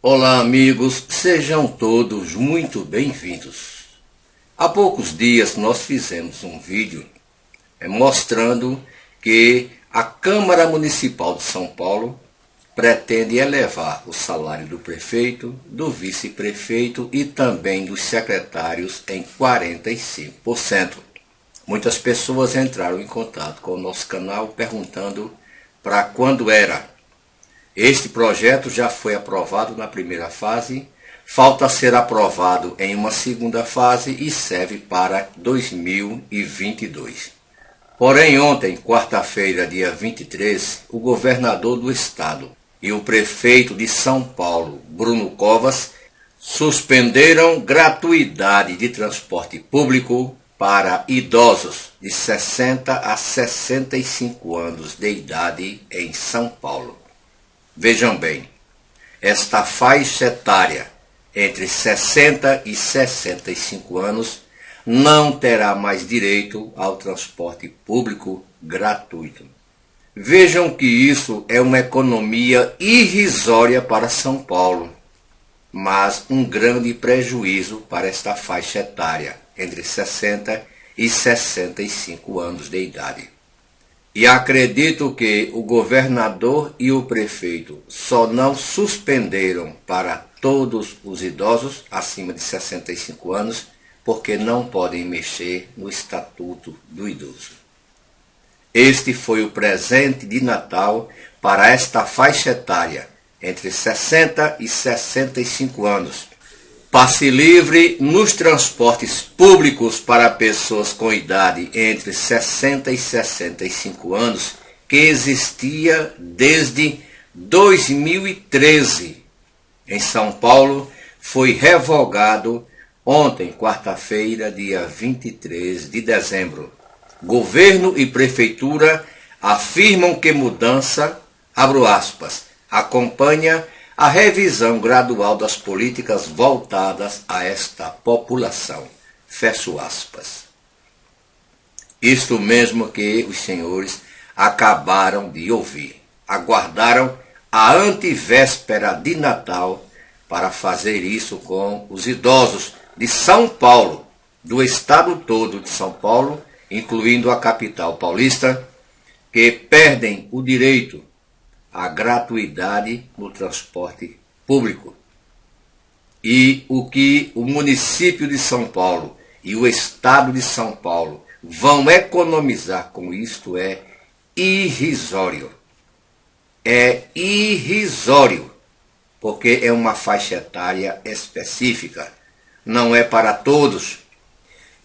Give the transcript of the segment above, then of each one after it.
Olá amigos, sejam todos muito bem-vindos. Há poucos dias nós fizemos um vídeo mostrando que a Câmara Municipal de São Paulo pretende elevar o salário do prefeito, do vice-prefeito e também dos secretários em 45%. Muitas pessoas entraram em contato com o nosso canal perguntando para quando era. Este projeto já foi aprovado na primeira fase, falta ser aprovado em uma segunda fase e serve para 2022. Porém, ontem, quarta-feira, dia 23, o governador do estado e o prefeito de São Paulo, Bruno Covas, suspenderam gratuidade de transporte público para idosos de 60 a 65 anos de idade em São Paulo. Vejam bem, esta faixa etária entre 60 e 65 anos não terá mais direito ao transporte público gratuito. Vejam que isso é uma economia irrisória para São Paulo, mas um grande prejuízo para esta faixa etária entre 60 e 65 anos de idade. E acredito que o governador e o prefeito só não suspenderam para todos os idosos acima de 65 anos porque não podem mexer no Estatuto do Idoso. Este foi o presente de Natal para esta faixa etária entre 60 e 65 anos. Passe livre nos transportes públicos para pessoas com idade entre 60 e 65 anos, que existia desde 2013. Em São Paulo, foi revogado ontem, quarta-feira, dia 23 de dezembro. Governo e prefeitura afirmam que mudança, abro aspas, acompanha a revisão gradual das políticas voltadas a esta população. Fecho aspas. Isto mesmo que os senhores acabaram de ouvir. Aguardaram a antevéspera de Natal para fazer isso com os idosos de São Paulo, do estado todo de São Paulo, incluindo a capital paulista, que perdem o direito a gratuidade no transporte público. E o que o município de São Paulo e o estado de São Paulo vão economizar com isto é irrisório. É irrisório, porque é uma faixa etária específica, não é para todos.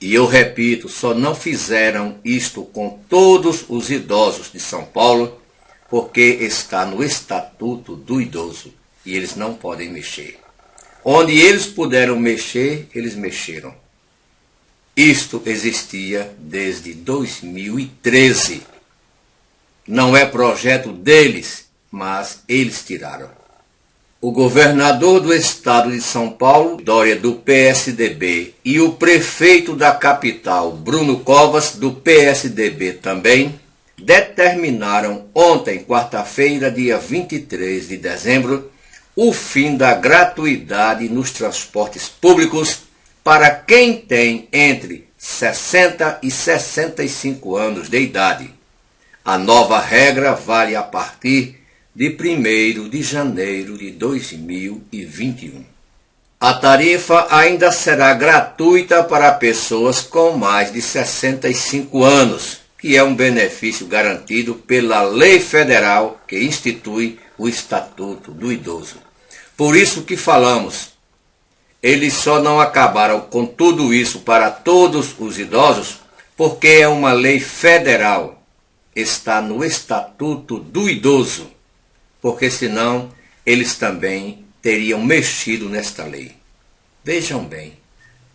E eu repito, só não fizeram isto com todos os idosos de São Paulo, porque está no Estatuto do Idoso e eles não podem mexer. Onde eles puderam mexer, eles mexeram. Isto existia desde 2013. Não é projeto deles, mas eles tiraram. O governador do estado de São Paulo, Dória, do PSDB, e o prefeito da capital, Bruno Covas, do PSDB também, determinaram ontem, quarta-feira, dia 23 de dezembro, o fim da gratuidade nos transportes públicos para quem tem entre 60 e 65 anos de idade. A nova regra vale a partir de 1º de janeiro de 2021. A tarifa ainda será gratuita para pessoas com mais de 65 anos, que é um benefício garantido pela lei federal que institui o Estatuto do Idoso. Por isso que falamos, eles só não acabaram com tudo isso para todos os idosos, porque é uma lei federal, está no Estatuto do Idoso, porque senão eles também teriam mexido nesta lei. Vejam bem.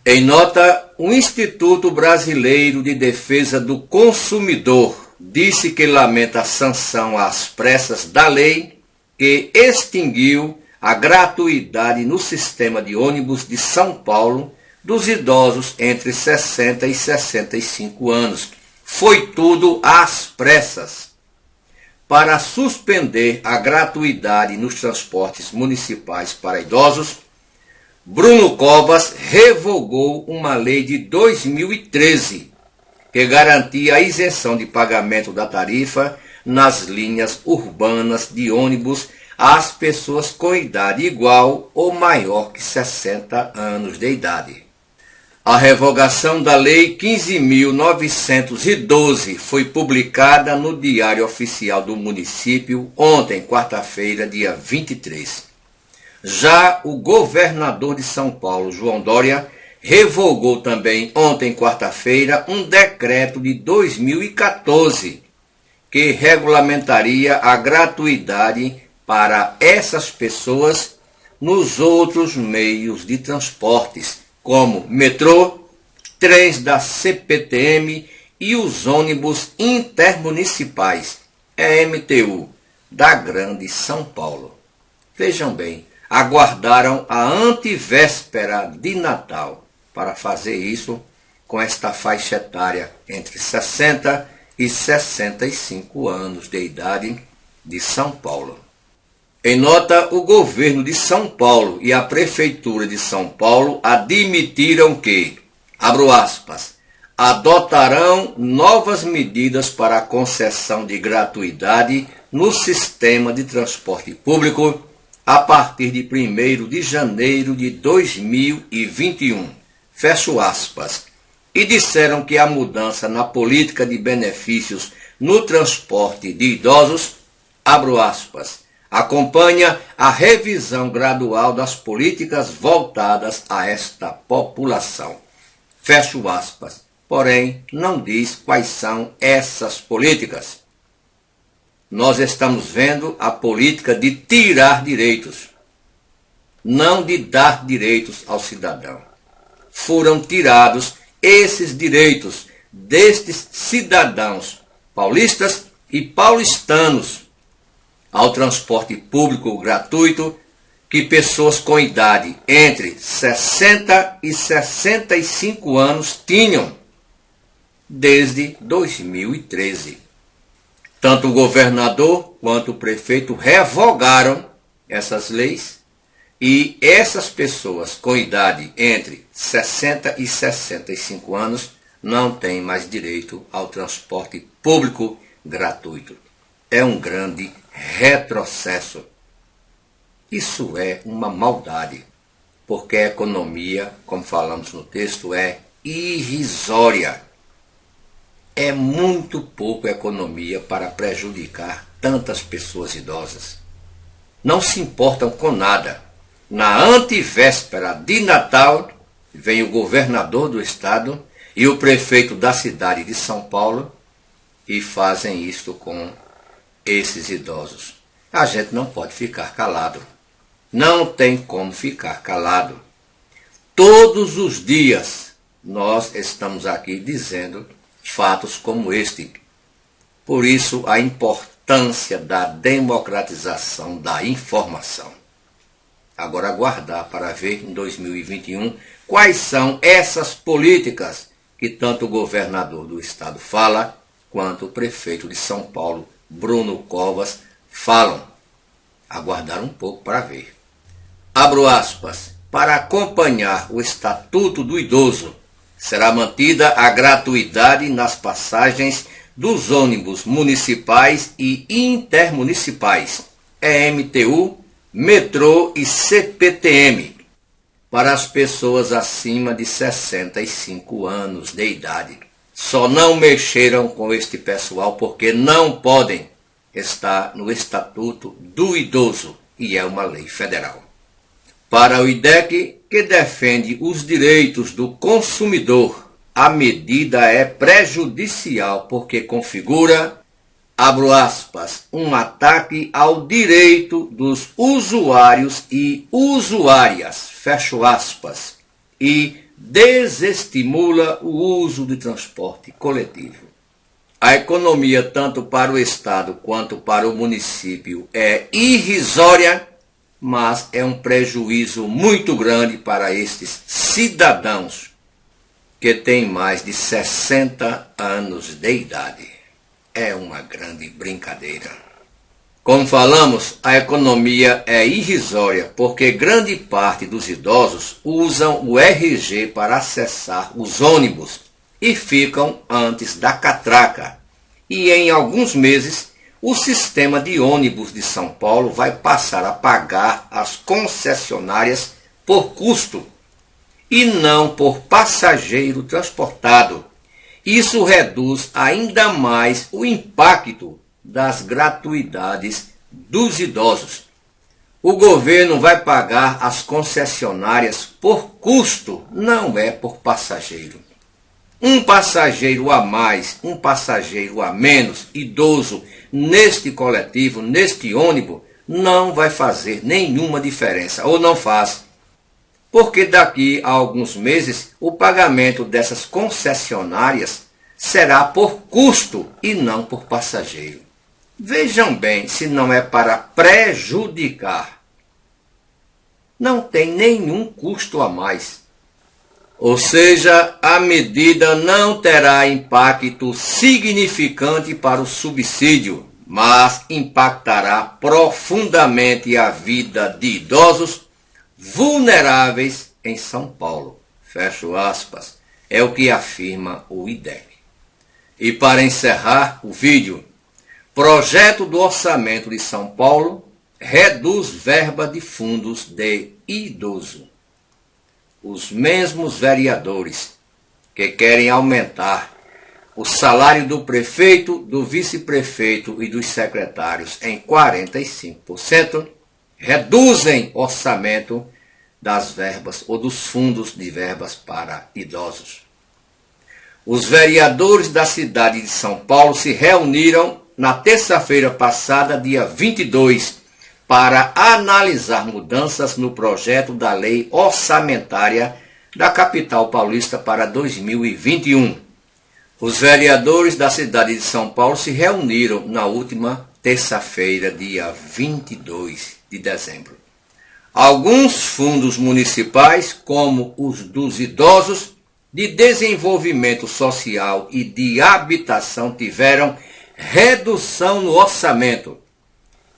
Em nota, o Instituto Brasileiro de Defesa do Consumidor disse que lamenta a sanção às pressas da lei que extinguiu a gratuidade no sistema de ônibus de São Paulo dos idosos entre 60 e 65 anos. Foi tudo às pressas. para suspender a gratuidade nos transportes municipais para idosos, Bruno Covas revogou uma lei de 2013 que garantia a isenção de pagamento da tarifa nas linhas urbanas de ônibus às pessoas com idade igual ou maior que 60 anos de idade. A revogação da Lei 15.912 foi publicada no Diário Oficial do Município ontem, quarta-feira, dia 23. Já o governador de São Paulo, João Dória, revogou também ontem, quarta-feira, um decreto de 2014 que regulamentaria a gratuidade para essas pessoas nos outros meios de transportes, como metrô, trens da CPTM e os ônibus intermunicipais, EMTU, da Grande São Paulo. Vejam bem, aguardaram a antevéspera de Natal para fazer isso com esta faixa etária entre 60 e 65 anos de idade de São Paulo. Em nota, o governo de São Paulo e a prefeitura de São Paulo admitiram que, abro aspas, adotarão novas medidas para a concessão de gratuidade no sistema de transporte público a partir de 1º de janeiro de 2021, fecho aspas, e disseram que a mudança na política de benefícios no transporte de idosos, abro aspas, acompanha a revisão gradual das políticas voltadas a esta população. Fecho aspas. Porém, não diz quais são essas políticas. Nós estamos vendo a política de tirar direitos, não de dar direitos ao cidadão. Foram tirados esses direitos destes cidadãos paulistas e paulistanos ao transporte público gratuito que pessoas com idade entre 60 e 65 anos tinham desde 2013. Tanto o governador quanto o prefeito revogaram essas leis e essas pessoas com idade entre 60 e 65 anos não têm mais direito ao transporte público gratuito. É um grande retrocesso. Isso é uma maldade, porque a economia, como falamos no texto, é irrisória. É muito pouco economia para prejudicar tantas pessoas idosas. Não se importam com nada. Na antevéspera de Natal, vem o governador do estado e o prefeito da cidade de São Paulo e fazem isto com esses idosos. A gente não pode ficar calado. Não tem como ficar calado. Todos os dias nós estamos aqui dizendo fatos como este. Por isso, a importância da democratização da informação. Agora, aguardar para ver em 2021 quais são essas políticas que tanto o governador do estado fala, quanto o prefeito de São Paulo, Bruno Covas, falam. Aguardar um pouco para ver. Abro aspas. Para acompanhar o Estatuto do Idoso, será mantida a gratuidade nas passagens dos ônibus municipais e intermunicipais, EMTU, metrô e CPTM, para as pessoas acima de 65 anos de idade. Só não mexeram com este pessoal porque não podem estar no Estatuto do Idoso e é uma lei federal. Para o IDEC, que defende os direitos do consumidor, a medida é prejudicial porque configura, abro aspas, um ataque ao direito dos usuários e usuárias, fecho aspas, e desestimula o uso de transporte coletivo. A economia, tanto para o Estado quanto para o município, é irrisória, mas é um prejuízo muito grande para estes cidadãos que têm mais de 60 anos de idade. É uma grande brincadeira. Como falamos, a economia é irrisória porque grande parte dos idosos usam o RG para acessar os ônibus e ficam antes da catraca. E em alguns meses, o sistema de ônibus de São Paulo vai passar a pagar as concessionárias por custo e não por passageiro transportado. Isso reduz ainda mais o impacto das gratuidades dos idosos. O governo vai pagar as concessionárias por custo, não é por passageiro. Um passageiro a mais, um passageiro a menos, idoso, neste coletivo, neste ônibus, não vai fazer nenhuma diferença, ou não faz. Porque daqui a alguns meses o pagamento dessas concessionárias será por custo e não por passageiro. Vejam bem se não é para prejudicar. Não tem nenhum custo a mais. Ou seja, a medida não terá impacto significante para o subsídio, mas impactará profundamente a vida de idosos vulneráveis em São Paulo. Fecho aspas. É o que afirma o IDEB. E para encerrar o vídeo, projeto do orçamento de São Paulo reduz verba de fundos de idoso. Os mesmos vereadores que querem aumentar o salário do prefeito, do vice-prefeito e dos secretários em 45%, reduzem orçamento das verbas ou dos fundos de verbas para idosos. Os vereadores da cidade de São Paulo se reuniram na terça-feira passada, dia 22, para analisar mudanças no projeto da lei orçamentária da capital paulista para 2021. Os vereadores da cidade de São Paulo se reuniram na última terça-feira, dia 22 de dezembro. Alguns fundos municipais, como os dos idosos, de desenvolvimento social e de habitação, tiveram redução no orçamento.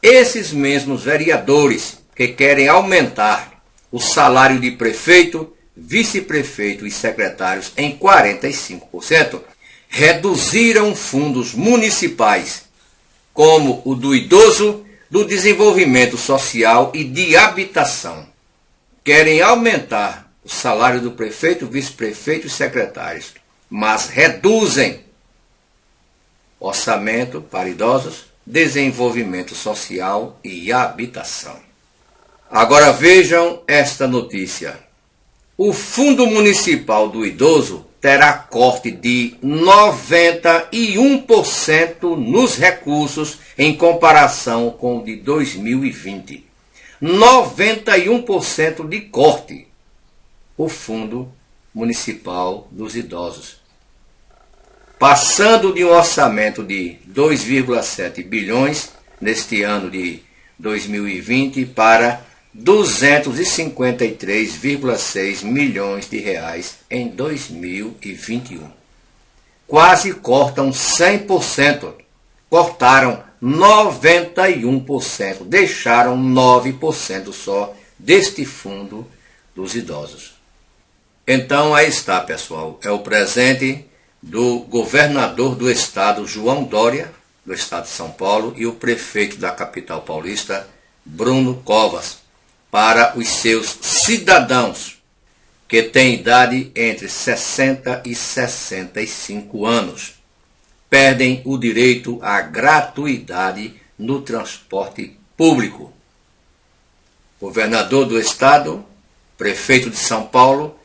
Esses mesmos vereadores que querem aumentar o salário de prefeito, vice-prefeito e secretários em 45%, reduziram fundos municipais, como o do idoso, do desenvolvimento social e de habitação. Querem aumentar o salário do prefeito, vice-prefeito e secretários, mas reduzem orçamento para idosos, desenvolvimento social e habitação. Agora vejam esta notícia. O Fundo Municipal do Idoso terá corte de 91% nos recursos em comparação com o de 2020. 91% de corte. O Fundo Municipal dos Idosos. Passando de um orçamento de 2,7 bilhões neste ano de 2020 para 253,6 milhões de reais em 2021. Quase cortam 100%. Cortaram 91%, deixaram 9% só deste fundo dos idosos. Então aí está, pessoal, é o presente do governador do estado, João Dória, do estado de São Paulo, e o prefeito da capital paulista, Bruno Covas, para os seus cidadãos que têm idade entre 60 e 65 anos. Perdem o direito à gratuidade no transporte público. Governador do estado, prefeito de São Paulo,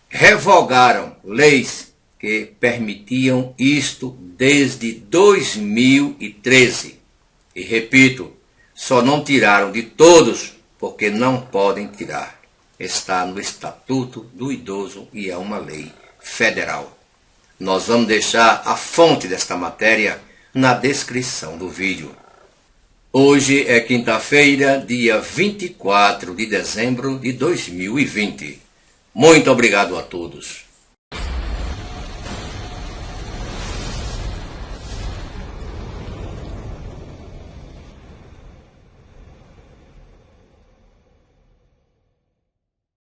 revogaram leis que permitiam isto desde 2013. E repito, só não tiraram de todos porque não podem tirar. Está no Estatuto do Idoso e é uma lei federal. Nós vamos deixar a fonte desta matéria na descrição do vídeo. Hoje é quinta-feira, dia 24 de dezembro de 2020. Muito obrigado a todos.